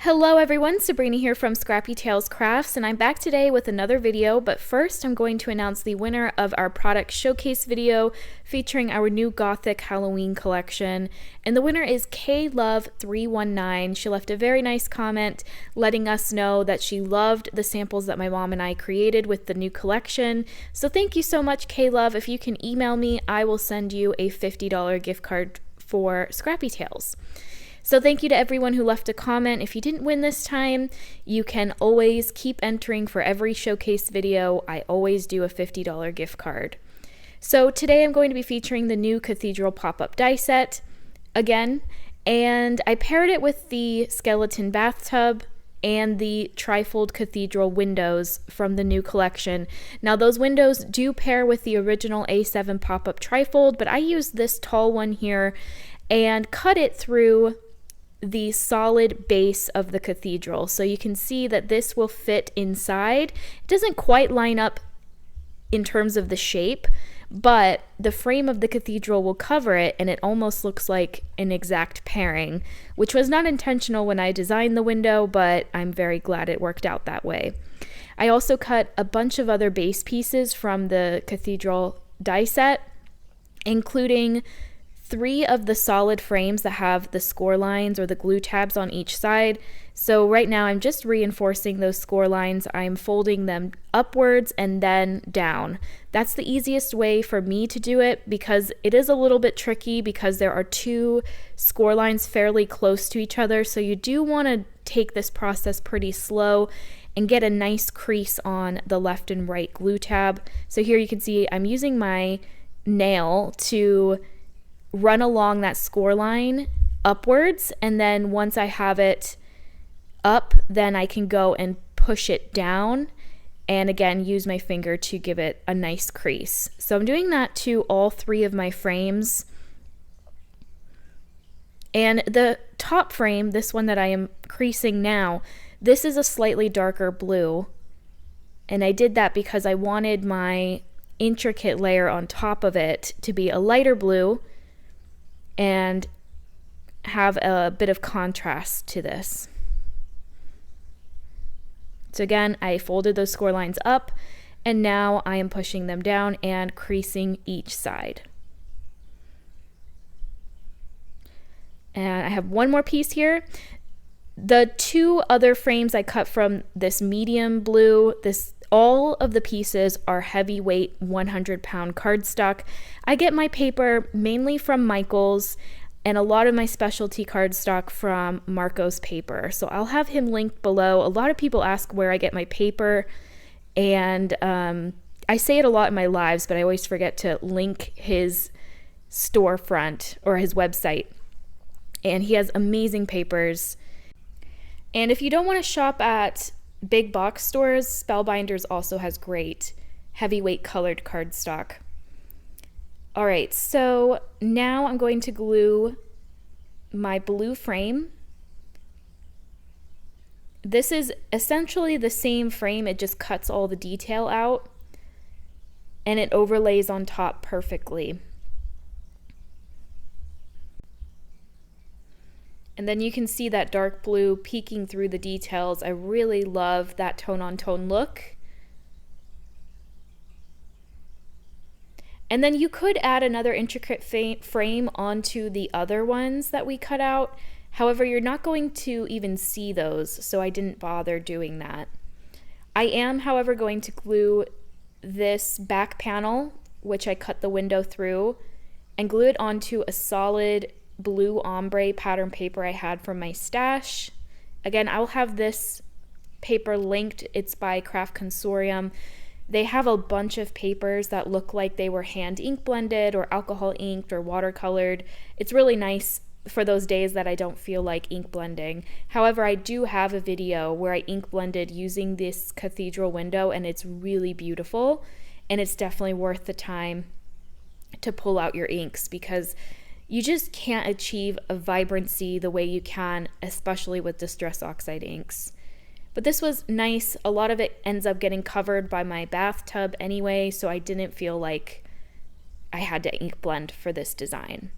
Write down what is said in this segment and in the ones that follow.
Hello everyone, Sabrina here from Scrappy Tales Crafts, and I'm back today with another video, but first I'm going to announce the winner of our product showcase video featuring our new Gothic Halloween collection, and the winner is KLove319. She left a very nice comment letting us know that she loved the samples that my mom and I created with the new collection, so thank you so much, KLove. If you can email me, I will send you a $50 gift card for Scrappy Tales. So thank you to everyone who left a comment. If you didn't win this time, you can always keep entering for every showcase video. I always do a $50 gift card. So today I'm going to be featuring the new Cathedral pop-up die set again, and I paired it with the skeleton bathtub and the trifold cathedral windows from the new collection. Now those windows do pair with the original A7 pop-up trifold, but I used this tall one here and cut it through the solid base of the cathedral, so you can see that this will fit inside. It doesn't quite line up in terms of the shape, but the frame of the cathedral will cover it, and it almost looks like an exact pairing, which was not intentional when I designed the window, but I'm very glad it worked out that way. I also cut a bunch of other base pieces from the cathedral die set, including 3 of the solid frames that have the score lines or the glue tabs on each side. So right now I'm just reinforcing those score lines. I'm folding them upwards and then down. That's the easiest way for me to do it, because it is a little bit tricky because there are 2 score lines fairly close to each other. So you do want to take this process pretty slow and get a nice crease on the left and right glue tab. So here you can see I'm using my nail to run along that score line upwards, and then once I have it up, then I can go and push it down and again use my finger to give it a nice crease. So I'm doing that to all 3 of my frames. And the top frame, this one that I am creasing now, this is a slightly darker blue, and I did that because I wanted my intricate layer on top of it to be a lighter blue and have a bit of contrast to this. So again, I folded those score lines up, and now I am pushing them down and creasing each side. And I have one more piece here. The 2 other frames I cut from this medium blue, all of the pieces are heavyweight 100-pound cardstock. I get my paper mainly from Michael's, and a lot of my specialty cardstock from Marco's Paper. So I'll have him linked below. A lot of people ask where I get my paper, and I say it a lot in my lives, but I always forget to link his storefront or his website. And he has amazing papers. And if you don't want to shop at big box stores, Spellbinders also has great heavyweight colored cardstock. All right, so now I'm going to glue my blue frame. This is essentially the same frame, it just cuts all the detail out and it overlays on top perfectly. And then you can see that dark blue peeking through the details. I really love that tone-on-tone look. And then you could add another intricate frame onto the other ones that we cut out. However, you're not going to even see those, so I didn't bother doing that. I am, however, going to glue this back panel, which I cut the window through, and glue it onto a solid blue ombre pattern paper I had from my stash. Again, I'll have this paper linked. It's by Craft Consorium. They have a bunch of papers that look like they were hand ink blended or alcohol inked or watercolored. It's really nice for those days that I don't feel like ink blending. However, I do have a video where I ink blended using this cathedral window, and it's really beautiful, and it's definitely worth the time to pull out your inks, because you just can't achieve a vibrancy the way you can, especially with Distress Oxide inks. But this was nice. A lot of it ends up getting covered by my bathtub anyway, so I didn't feel like I had to ink blend for this design.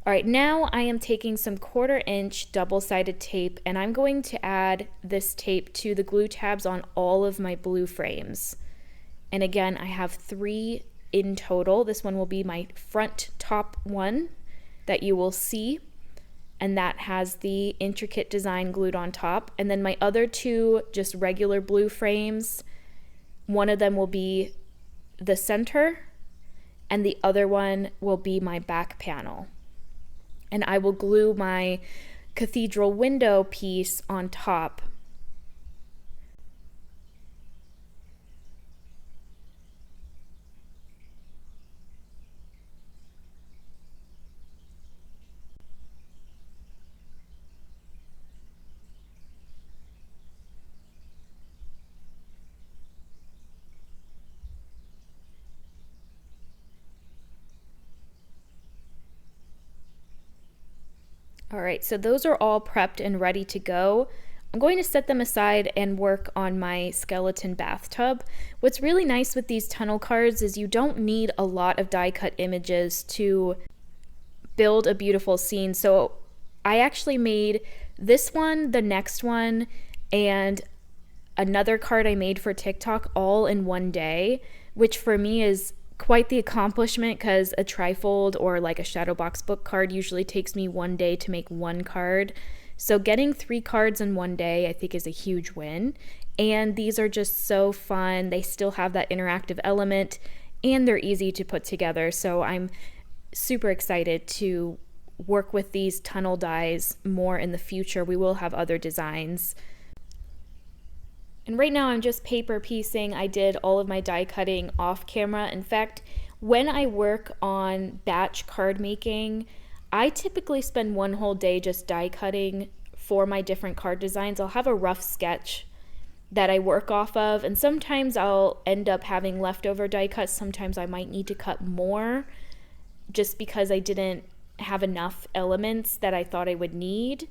All right, now I am taking some 1/4-inch double-sided tape and I'm going to add this tape to the glue tabs on all of my blue frames. And again, I have 3 in total. This one will be my front top one that you will see, and that has the intricate design glued on top. And then my other 2 just regular blue frames, one of them will be the center and the other one will be my back panel. And I will glue my cathedral window piece on top. All right, so those are all prepped and ready to go. I'm going to set them aside and work on my skeleton bathtub. What's really nice with these tunnel cards is you don't need a lot of die cut images to build a beautiful scene. So I actually made this one, the next one, and another card I made for TikTok all in one day, which for me is quite the accomplishment because a trifold or like a shadow box book card usually takes me one day to make one card. So getting 3 cards in one day I think is a huge win. And these are just so fun. They still have that interactive element and they're easy to put together. So I'm super excited to work with these tunnel dies more in the future. We will have other designs. And right now I'm just paper piecing. I did all of my die cutting off camera. In fact, when I work on batch card making, I typically spend one whole day just die cutting for my different card designs. I'll have a rough sketch that I work off of, and sometimes I'll end up having leftover die cuts. Sometimes I might need to cut more just because I didn't have enough elements that I thought I would need.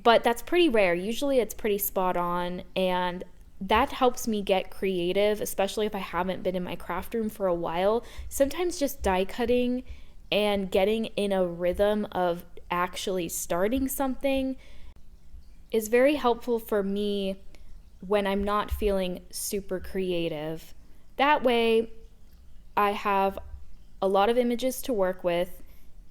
But that's pretty rare. Usually it's pretty spot on, and that helps me get creative, especially if I haven't been in my craft room for a while. Sometimes just die cutting and getting in a rhythm of actually starting something is very helpful for me when I'm not feeling super creative. That way I have a lot of images to work with,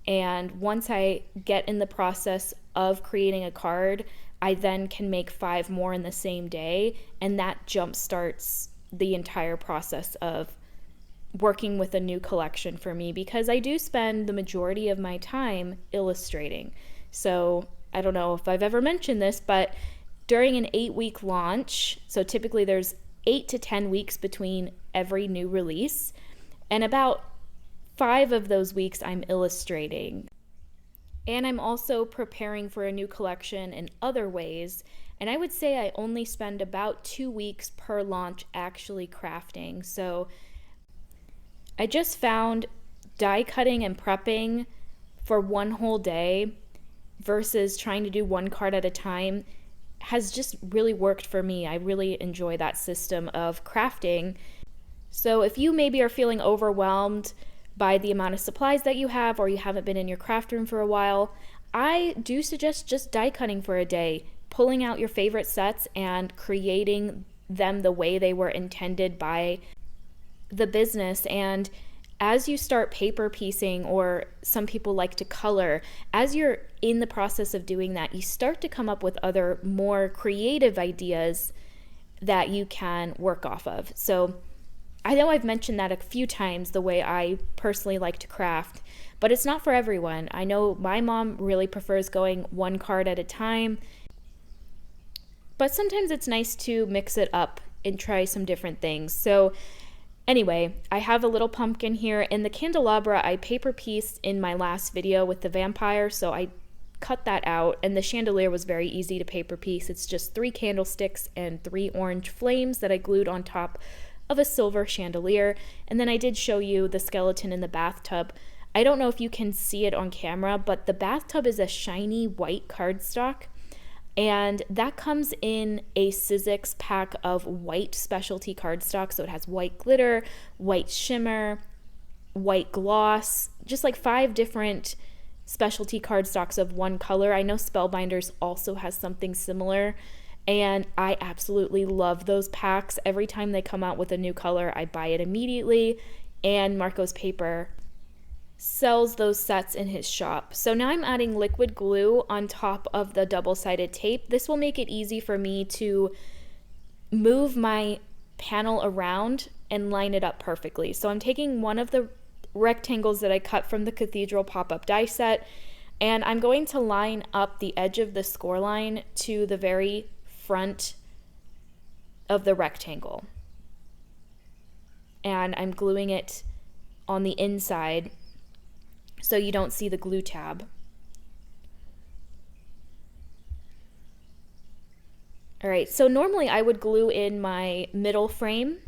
and once I get in the process of creating a card, I then can make 5 more in the same day, and that jump starts the entire process of working with a new collection for me, because I do spend the majority of my time illustrating. So I don't know if I've ever mentioned this, but during an 8-week launch, so typically there's 8 to 10 weeks between every new release, and about 5 of those weeks I'm illustrating. And I'm also preparing for a new collection in other ways. And I would say I only spend about 2 weeks per launch actually crafting. So I just found die cutting and prepping for one whole day versus trying to do one card at a time has just really worked for me. I really enjoy that system of crafting. So if you maybe are feeling overwhelmed by the amount of supplies that you have, or you haven't been in your craft room for a while, I do suggest just die cutting for a day, pulling out your favorite sets and creating them the way they were intended by the business. And as you start paper piecing, or some people like to color, as you're in the process of doing that, you start to come up with other more creative ideas that you can work off of. So I know I've mentioned that a few times, the way I personally like to craft, but it's not for everyone. I know my mom really prefers going one card at a time, but sometimes it's nice to mix it up and try some different things. So anyway, I have a little pumpkin here, and the candelabra I paper pieced in my last video with the vampire, so I cut that out, and the chandelier was very easy to paper piece. It's just 3 candlesticks and 3 orange flames that I glued on top of a silver chandelier. And then I did show you the skeleton in the bathtub. I don't know if you can see it on camera, but the bathtub is a shiny white cardstock, and that comes in a Sizzix pack of white specialty cardstock. So it has white glitter, white shimmer, white gloss, just like 5 different specialty cardstocks of one color. I know Spellbinders also has something similar, and I absolutely love those packs. Every time they come out with a new color, I buy it immediately, and Marco's Paper sells those sets in his shop. So now I'm adding liquid glue on top of the double-sided tape. This will make it easy for me to move my panel around and line it up perfectly. So I'm taking one of the rectangles that I cut from the Cathedral pop-up die set, and I'm going to line up the edge of the score line to the very front of the rectangle. And I'm gluing it on the inside so you don't see the glue tab. All right, so normally I would glue in my middle frame,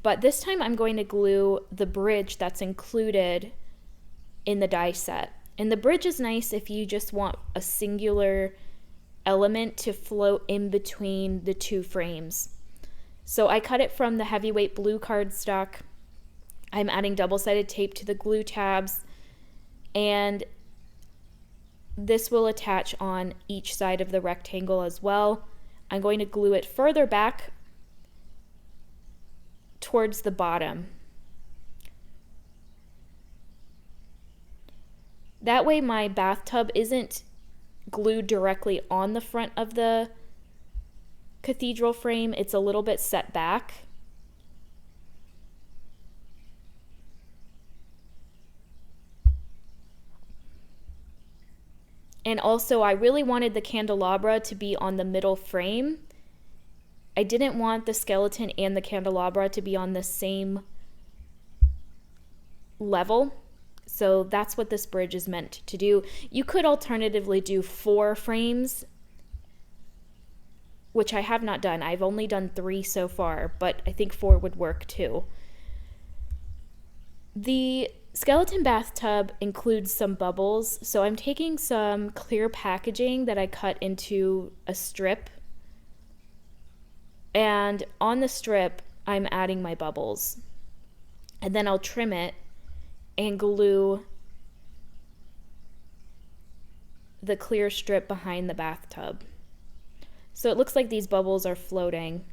but this time I'm going to glue the bridge that's included in the die set. And the bridge is nice if you just want a singular element to float in between the two frames. So I cut it from the heavyweight blue cardstock. I'm adding double-sided tape to the glue tabs, and this will attach on each side of the rectangle as well. I'm going to glue it further back towards the bottom. That way my bathtub isn't glued directly on the front of the cathedral frame. It's a little bit set back. And also, I really wanted the candelabra to be on the middle frame. I didn't want the skeleton and the candelabra to be on the same level. So that's what this bridge is meant to do. You could alternatively do 4 frames, which I have not done. I've only done 3 so far, but I think 4 would work too. The skeleton bathtub includes some bubbles, so I'm taking some clear packaging that I cut into a strip, and on the strip I'm adding my bubbles, and then I'll trim it and glue the clear strip behind the bathtub. So it looks like these bubbles are floating.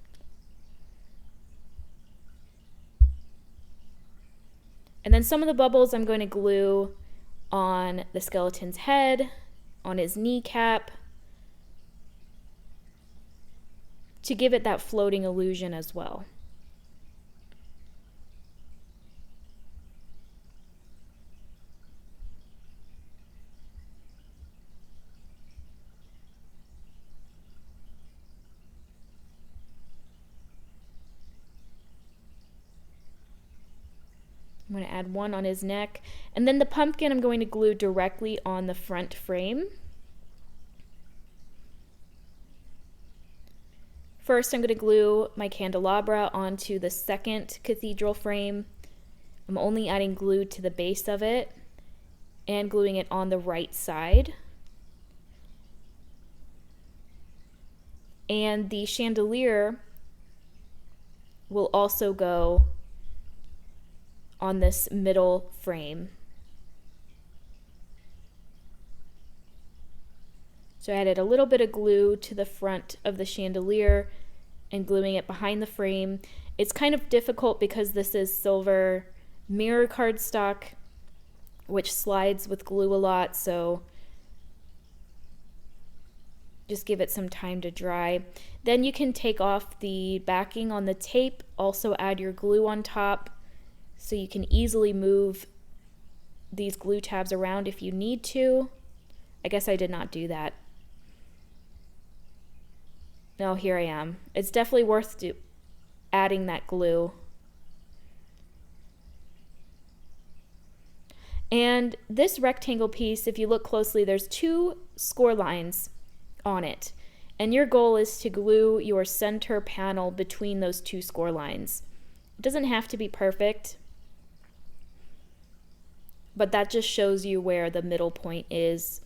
And then some of the bubbles I'm going to glue on the skeleton's head, on his kneecap, to give it that floating illusion as well. I'm going to add one on his neck, and then the pumpkin I'm going to glue directly on the front frame. First, I'm going to glue my candelabra onto the second cathedral frame. I'm only adding glue to the base of it and gluing it on the right side. And the chandelier will also go on this middle frame. So I added a little bit of glue to the front of the chandelier and gluing it behind the frame. It's kind of difficult because this is silver mirror cardstock, which slides with glue a lot, so just give it some time to dry. Then you can take off the backing on the tape, also add your glue on top, so you can easily move these glue tabs around if you need to. I guess I did not do that. No, here I am. It's definitely worth adding that glue. And this rectangle piece, if you look closely, there's 2 score lines on it. And your goal is to glue your center panel between those 2 score lines. It doesn't have to be perfect, but that just shows you where the middle point is.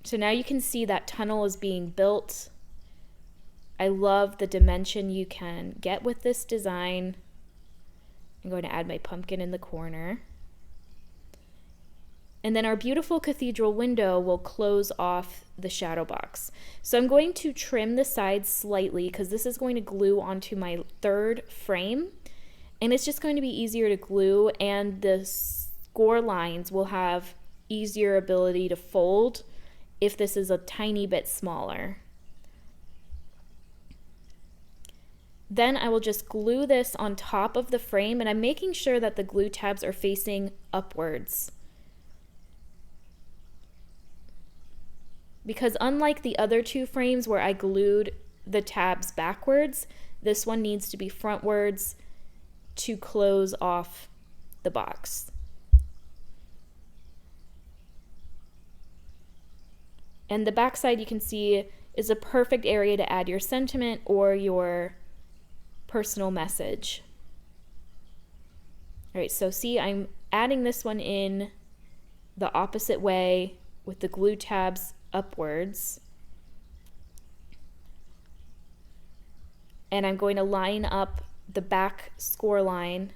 So now you can see that tunnel is being built. I love the dimension you can get with this design. I'm going to add my pumpkin in the corner. And then our beautiful cathedral window will close off the shadow box. So I'm going to trim the sides slightly because this is going to glue onto my third frame. And it's just going to be easier to glue, and the score lines will have easier ability to fold if this is a tiny bit smaller. Then I will just glue this on top of the frame, and I'm making sure that the glue tabs are facing upwards. Because unlike the other two frames where I glued the tabs backwards, this one needs to be frontwards to close off the box. And the back side, you can see, is a perfect area to add your sentiment or your personal message. All right, so see, I'm adding this one in the opposite way with the glue tabs upwards. And I'm going to line up the back score line,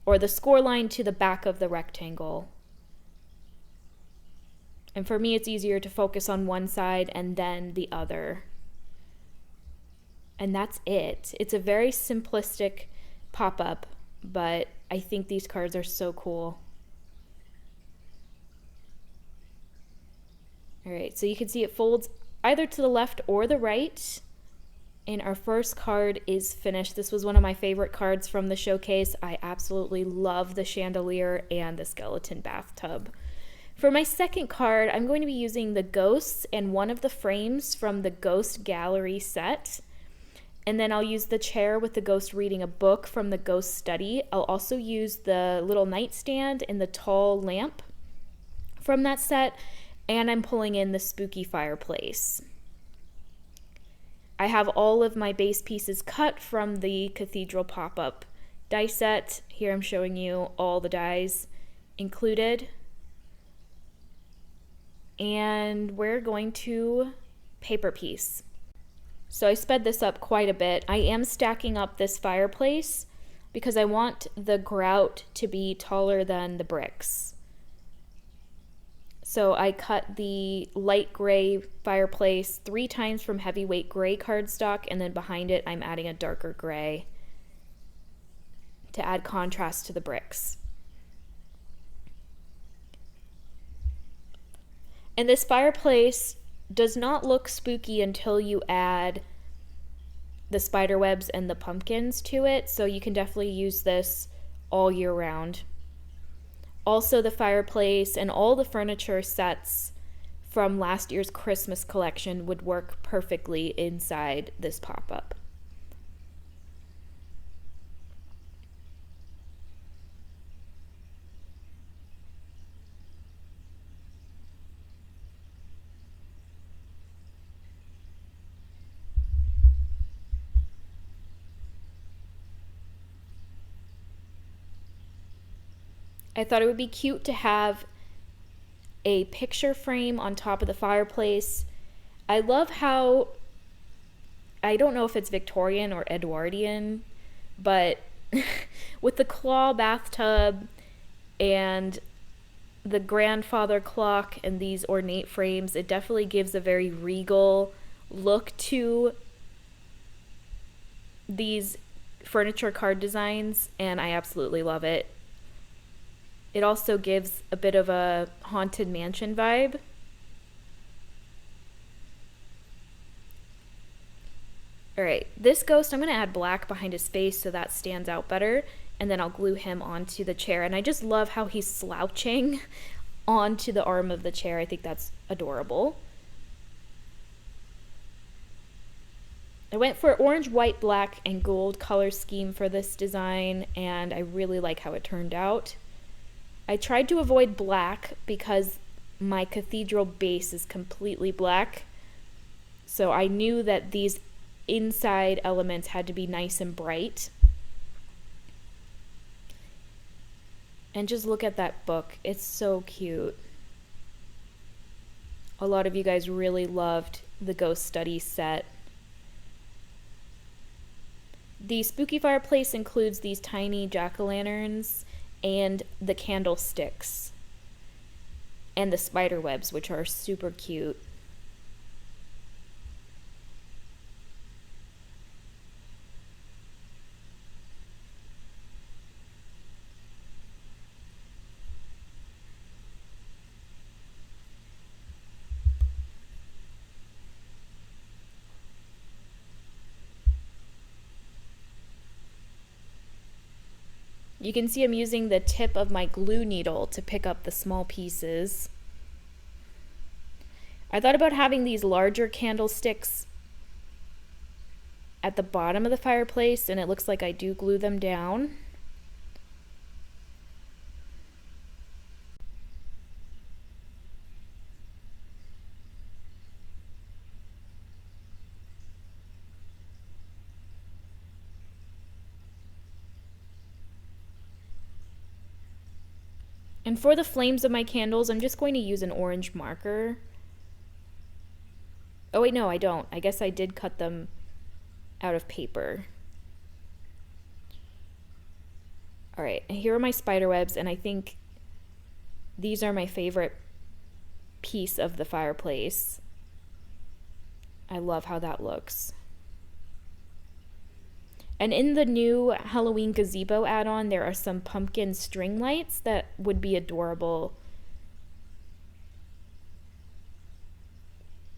or the score line to the back of the rectangle. And for me, it's easier to focus on one side and then the other. And that's it. It's a very simplistic pop-up, but I think these cards are so cool. All right, so you can see it folds either to the left or the right. And our first card is finished. This was one of my favorite cards from the showcase. I absolutely love the chandelier and the skeleton bathtub. For my second card, I'm going to be using the ghosts and one of the frames from the Ghost Gallery set. And then I'll use the chair with the ghost reading a book from the Ghost Study. I'll also use the little nightstand and the tall lamp from that set. And I'm pulling in the spooky fireplace. I have all of my base pieces cut from the Cathedral pop-up die set. Here I'm showing you all the dies included. And we're going to paper piece. So I sped this up quite a bit. I am stacking up this fireplace because I want the grout to be taller than the bricks. So I cut the light gray fireplace 3 times from heavyweight gray cardstock, and then behind it I'm adding a darker gray to add contrast to the bricks. And this fireplace does not look spooky until you add the spider webs and the pumpkins to it, so you can definitely use this all year round. Also, the fireplace and all the furniture sets from last year's Christmas collection would work perfectly inside this pop-up. I thought it would be cute to have a picture frame on top of the fireplace. I love how, I don't know if it's Victorian or Edwardian, but with the claw bathtub and the grandfather clock and these ornate frames, it definitely gives a very regal look to these furniture card designs, and I absolutely love it. It also gives a bit of a haunted mansion vibe. All right, this ghost, I'm going to add black behind his face so that stands out better, and then I'll glue him onto the chair. And I just love how he's slouching onto the arm of the chair. I think that's adorable. I went for orange, white, black, and gold color scheme for this design, and I really like how it turned out. I tried to avoid black because my cathedral base is completely black, so I knew that these inside elements had to be nice and bright. And just look at that book. It's so cute. A lot of you guys really loved the Ghost Study set. The spooky fireplace includes these tiny jack-o'-lanterns and the candlesticks and the spider webs, which are super cute. You can see I'm using the tip of my glue needle to pick up the small pieces. I thought about having these larger candlesticks at the bottom of the fireplace, and it looks like I do glue them down. And for the flames of my candles, I'm just going to use an orange marker. Oh wait, no, I don't. I guess I did cut them out of paper. All right, here are my spider webs, and I think these are my favorite piece of the fireplace. I love how that looks. And in the new Halloween gazebo add-on, there are some pumpkin string lights that would be adorable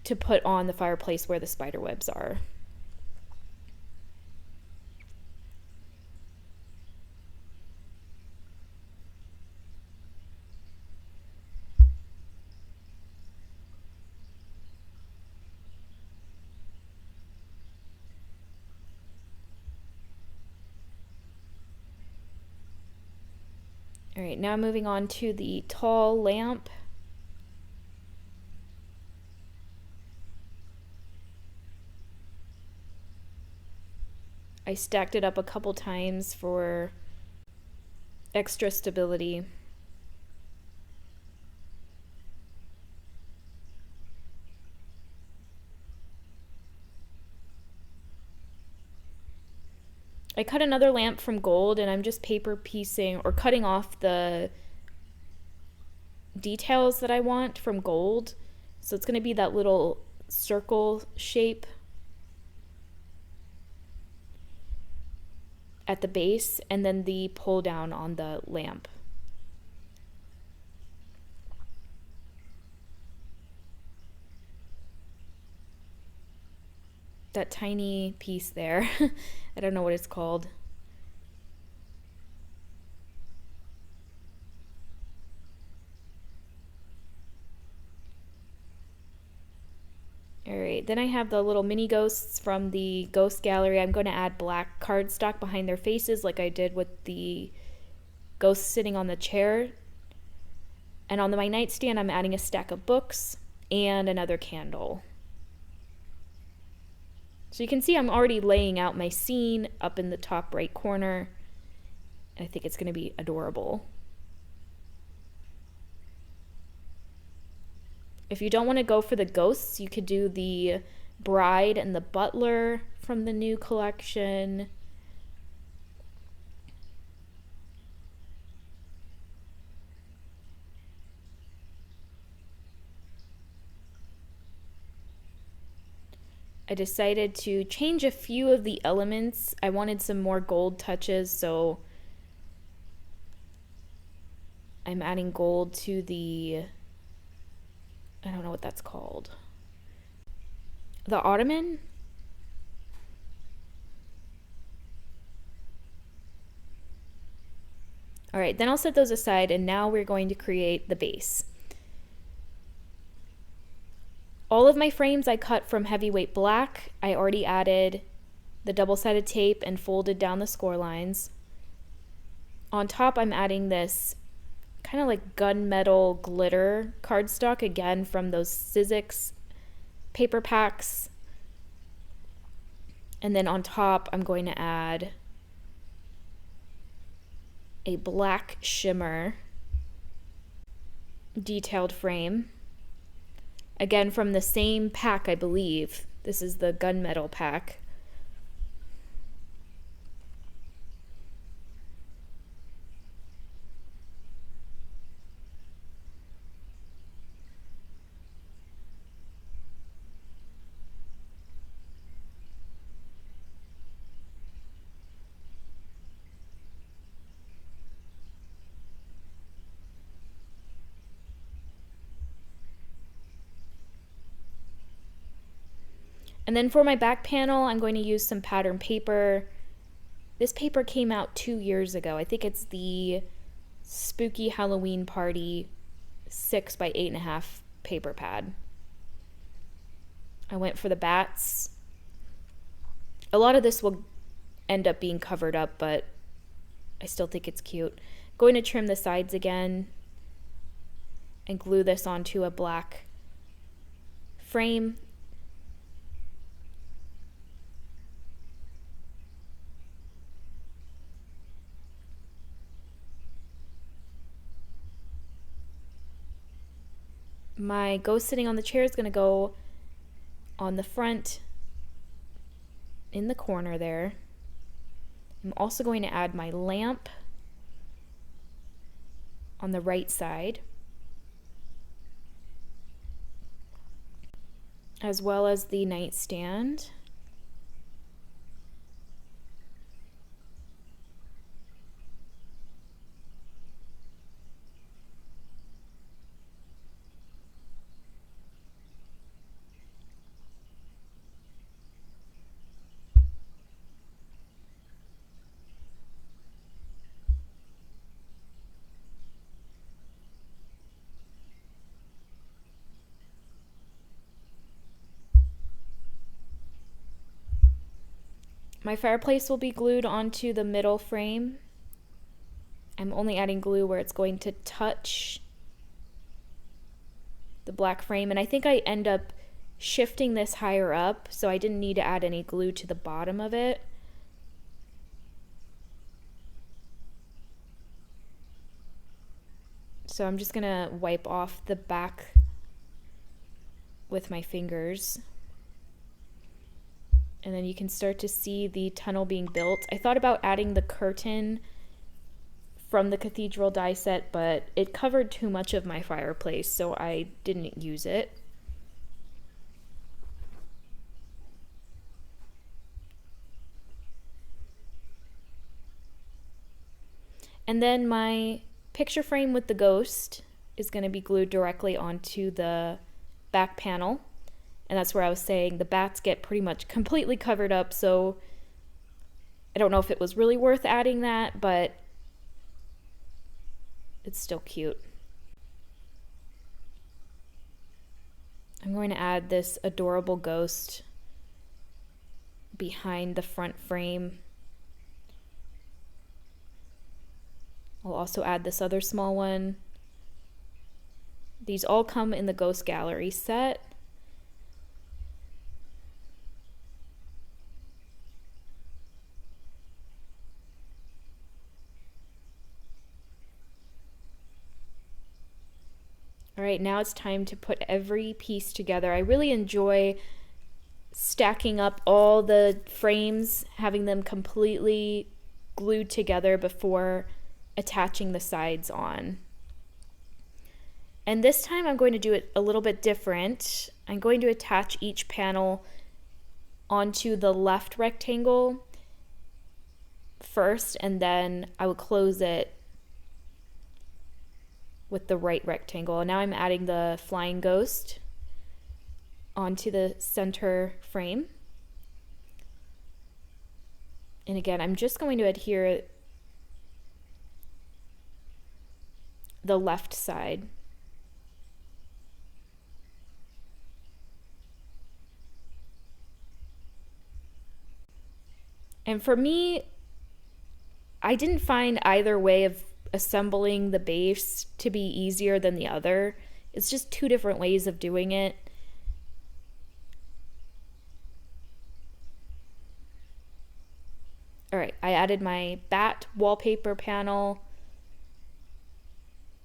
to put on the fireplace where the spider webs are. All right, now moving on to the tall lamp. I stacked it up a couple times for extra stability. I cut another lamp from gold, and I'm just paper piecing or cutting off the details that I want from gold. So it's going to be that little circle shape at the base, and then the pull down on the lamp. That tiny piece there. I don't know what it's called. Alright, then I have the little mini ghosts from the ghost gallery. I'm going to add black cardstock behind their faces like I did with the ghosts sitting on the chair. And on my nightstand, I'm adding a stack of books and another candle. So you can see I'm already laying out my scene up in the top right corner. I think it's going to be adorable. If you don't want to go for the ghosts, you could do the bride and the butler from the new collection. I decided to change a few of the elements. I wanted some more gold touches, so I'm adding gold to the, I don't know what that's called. The ottoman? All right, then I'll set those aside, and now we're going to create the base. All of my frames I cut from heavyweight black. I already added the double-sided tape and folded down the score lines. On top, I'm adding this kind of like gunmetal glitter cardstock, again from those Sizzix paper packs. And then on top, I'm going to add a black shimmer detailed frame. Again, from the same pack, I believe. This is the gunmetal pack. And then for my back panel, I'm going to use some pattern paper. This paper came out 2 years ago. I think it's the Spooky Halloween Party 6 by 8.5 paper pad. I went for the bats. A lot of this will end up being covered up, but I still think it's cute. Going to trim the sides again and glue this onto a black frame. My ghost sitting on the chair is going to go on the front in the corner there. I'm also going to add my lamp on the right side, as well as the nightstand. My fireplace will be glued onto the middle frame. I'm only adding glue where it's going to touch the black frame, and I think I end up shifting this higher up, so I didn't need to add any glue to the bottom of it. So I'm just gonna wipe off the back with my fingers. And then you can start to see the tunnel being built. I thought about adding the curtain from the cathedral die set, but it covered too much of my fireplace, so I didn't use it. And then my picture frame with the ghost is going to be glued directly onto the back panel. And that's where I was saying the bats get pretty much completely covered up, so I don't know if it was really worth adding that, but it's still cute. I'm going to add this adorable ghost behind the front frame. I'll also add this other small one. These all come in the Ghost Gallery set. All right, now it's time to put every piece together. I really enjoy stacking up all the frames, having them completely glued together before attaching the sides on. And this time I'm going to do it a little bit different. I'm going to attach each panel onto the left rectangle first, and then I will close it with the right rectangle. And now I'm adding the flying ghost onto the center frame. And again, I'm just going to adhere the left side. And for me, I didn't find either way of assembling the base to be easier than the other. It's just two different ways of doing it. All right, I added my bat wallpaper panel,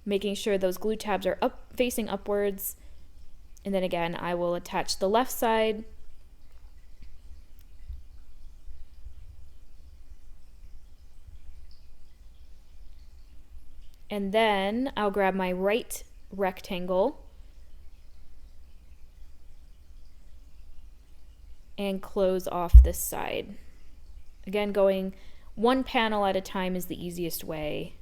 making sure those glue tabs are facing upwards. And then again, I will attach the left side. And then I'll grab my right rectangle and close off this side. Again, going one panel at a time is the easiest way.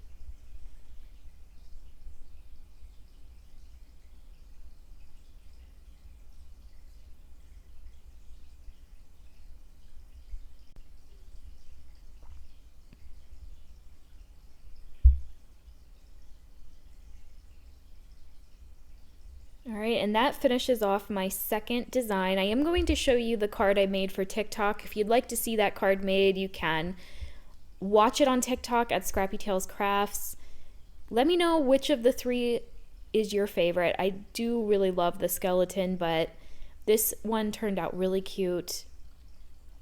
All right, and that finishes off my second design. I am going to show you the card I made for TikTok. If you'd like to see that card made, you can watch it on TikTok at Scrappy Tails Crafts. Let me know which of the three is your favorite. I do really love the skeleton, but this one turned out really cute.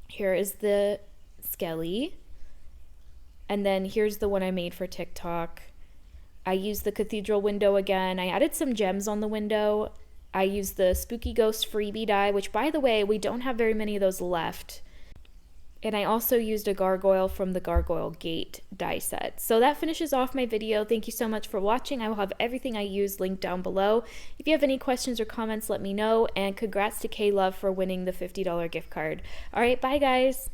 Here is the skelly. And then here's the one I made for TikTok. I used the cathedral window again. I added some gems on the window. I used the Spooky Ghost freebie die, which, by the way, we don't have very many of those left. And I also used a gargoyle from the Gargoyle Gate die set. So that finishes off my video. Thank you so much for watching. I will have everything I used linked down below. If you have any questions or comments, let me know. And congrats to K-Love for winning the $50 gift card. All right, bye guys.